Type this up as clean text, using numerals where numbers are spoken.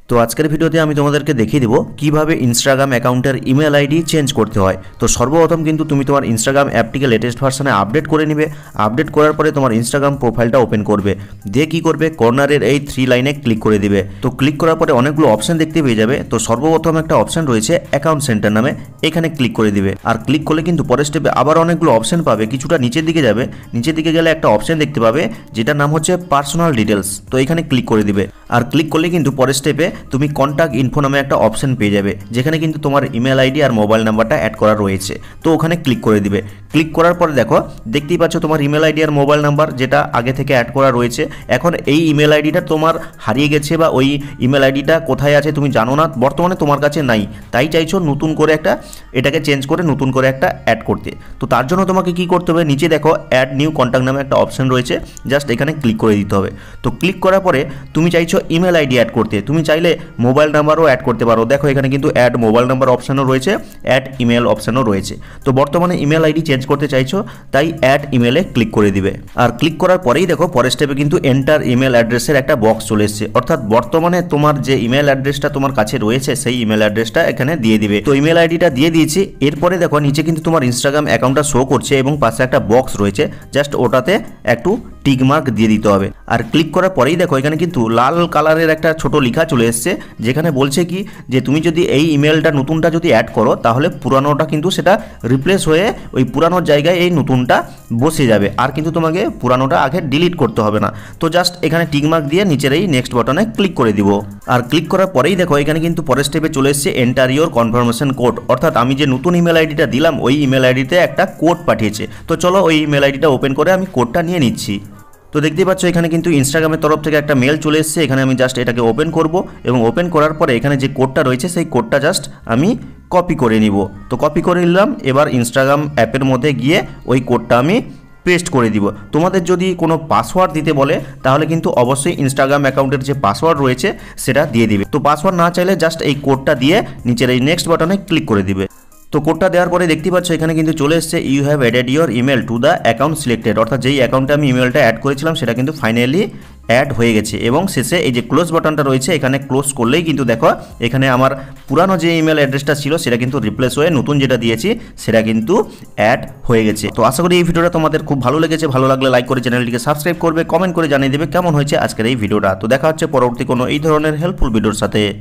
তো আজকের ভিডিওতে আমি তোমাদেরকে দেখিয়ে দেবো কিভাবে ইনস্টাগ্রাম অ্যাকাউন্টের ইমেল আইডি চেঞ্জ করতে হয়। তো সর্বপ্রথম কিন্তু তুমি তোমার ইনস্টাগ্রাম অ্যাপটিকে লেটেস্ট ভার্সনে আপডেট করে নেবে। আপডেট করার পরে তোমার ইনস্টাগ্রাম প্রোফাইলটা ওপেন করবে, দিয়ে কী করবে, কর্নারের এই 3 লাইনে ক্লিক করে দিবে। তো ক্লিক করার পরে অনেকগুলো অপশন দেখতে পেয়ে যাবে। তো সর্বপ্রথম একটা অপশন রয়েছে অ্যাকাউন্ট সেন্টার নামে, এখানে ক্লিক করে দিবে। আর ক্লিক করলে কিন্তু পরের স্টেপে আবার অনেকগুলো অপশন পাবে। কিছুটা নিচের দিকে যাবে, নিচের দিকে গেলে একটা অপশন দেখতে পাবে যেটার নাম হচ্ছে পার্সোনাল ডিটেলস। তো এখানে ক্লিক করে দিবে। আর ক্লিক করলে কিন্তু পরের স্টেপে তুমি কন্ট্যাক্ট ইনফো নামে একটা অপশন পেয়ে যাবে, যেখানে কিন্তু তোমার ইমেল আইডি আর মোবাইল নাম্বারটা অ্যাড করা রয়েছে। তো ওখানে ক্লিক করে দিবে। ক্লিক করার পরে দেখো, দেখতেই পাচ্ছ তোমার ইমেল আইডি আর মোবাইল নাম্বার যেটা আগে থেকে অ্যাড করা রয়েছে। এখন এই ইমেল আইডিটা তোমার হারিয়ে গেছে বা ওই ইমেল আইডিটা কোথায় আছে তুমি জানো না, বর্তমানে তোমার কাছে নাই, তাই চাইছো নতুন করে একটা এটাকে চেঞ্জ করে নতুন করে একটা অ্যাড করতে। তো তার জন্য তোমাকে কি করতে হবে, নিচে দেখো অ্যাড নিউ কন্ট্যাক্ট নামে একটা অপশন রয়েছে, জাস্ট এখানে ক্লিক করে দিতে হবে। তো ক্লিক করার পরে তুমি চাইছো ইমেল আইডি অ্যাড করতে, তুমি চাইলে মোবাইল নাম্বারও অ্যাড করতে পারো। দেখো এখানে কিন্তু অ্যাড মোবাইল নাম্বার অপশানও রয়েছে, অ্যাড ইমেল অপশানও রয়েছে। তো বর্তমানে ইমেল আইডি চেঞ্জ করতে চাইছো, তাই অ্যাড ইমেলে ক্লিক করে দিবে। আর ক্লিক করার পরেই দেখো পরের স্টেপে কিন্তু এন্টার ইমেল অ্যাড্রেসের একটা বক্স চলে এসেছে, অর্থাৎ বর্তমানে তোমার যে ইমেল অ্যাড্রেসটা তোমার কাছে রয়েছে সেই ইমেল অ্যাড্রেসটা এখানে দিয়ে দিবে। তো ইমেল আইডিটা দিয়ে দিয়েছি। এরপরে দেখো নিচে কিন্তু তোমার ইনস্টাগ্রাম অ্যাকাউন্টটা শো করছে এবং পাশে একটা বক্স রয়েছে, জাস্ট ওটাতে একটু টিক মার্ক দিয়ে দিতে হবে। আর ক্লিক করার পরেই দেখো এখানে কিন্তু লাল কালারের একটা ছোট লেখা চলে এসছে, যেখানে বলছে কি যে তুমি যদি এই ইমেলটা নতুনটা যদি অ্যাড করো তাহলে পুরানোটা কিন্তু সেটা রিপ্লেস হয়ে ওই পুরানোর জায়গায় এই নতুনটা বসে যাবে, আর কিন্তু তোমাকে পুরানোটা আগে ডিলিট করতে হবে না। তো জাস্ট এখানে টিক মার্ক দিয়ে নিচের এই নেক্সট বাটনে ক্লিক করে দিব। আর ক্লিক করার পরেই দেখো এখানে কিন্তু পরের স্টেপে চলে এসছে এন্টার ইওর কনফার্মেশন কোড, অর্থাৎ আমি যে নতুন ইমেল আইডিটা দিলাম ওই ইমেল আইডিতে একটা কোড পাঠিয়েছে। তো চলো ওই ইমেল আইডিটা ওপেন করে আমি কোডটা নিয়ে নিচ্ছি। তো দেখতেই পাচ্ছ এখানে কিন্তু ইনস্টাগ্রামের তরফ থেকে একটা মেল চলে এসেছে। এখানে আমি জাস্ট এটাকে ওপেন করব এবং ওপেন করার পরে এখানে যে কোডটা রয়েছে সেই কোডটা জাস্ট আমি কপি করে নিব। তো কপি করে নিলাম। এবার ইনস্টাগ্রাম অ্যাপের মধ্যে গিয়ে ওই কোডটা আমি পেস্ট করে দিব। তোমাদের যদি কোনো পাসওয়ার্ড দিতে বলে তাহলে কিন্তু অবশ্যই ইনস্টাগ্রাম অ্যাকাউন্টের যে পাসওয়ার্ড রয়েছে সেটা দিয়ে দিবে। তো পাসওয়ার্ড না চাইলে জাস্ট এই কোডটা দিয়ে নিচের এই নেক্সট বাটনে ক্লিক করে দিবে। তো কোডটা দেওয়ার পরে দেখতে পাচ্ছ এখানে কিন্তু চলে এসছে you have added your email to the account selected, অর্থাৎ যেই অ্যাকাউন্টে আমি ইমেলটা অ্যাড করেছিলাম সেটা কিন্তু ফাইনালি অ্যাড হয়ে গেছে। এবং শেষে এই যে ক্লোজ বাটনটা রয়েছে এখানে ক্লোজ করলেই কিন্তু দেখো এখানে আমার পুরানো যে ইমেল অ্যাড্রেসটা ছিল সেটা কিন্তু রিপ্লেস হয়ে নতুন যেটা দিয়েছি সেটা কিন্তু অ্যাড হয়ে গেছে। তো আশা করি এই ভিডিওটা তোমাদের খুব ভালো লেগেছে। ভালো লাগলে লাইক করে চ্যানেলটিকে সাবস্ক্রাইব করবে, কমেন্ট করে জানিয়ে দেবে কেমন হয়েছে আজকের এই ভিডিওটা। তো দেখা হচ্ছে পরবর্তী কোনো এই ধরনের হেল্পফুল ভিডিওর সাথে।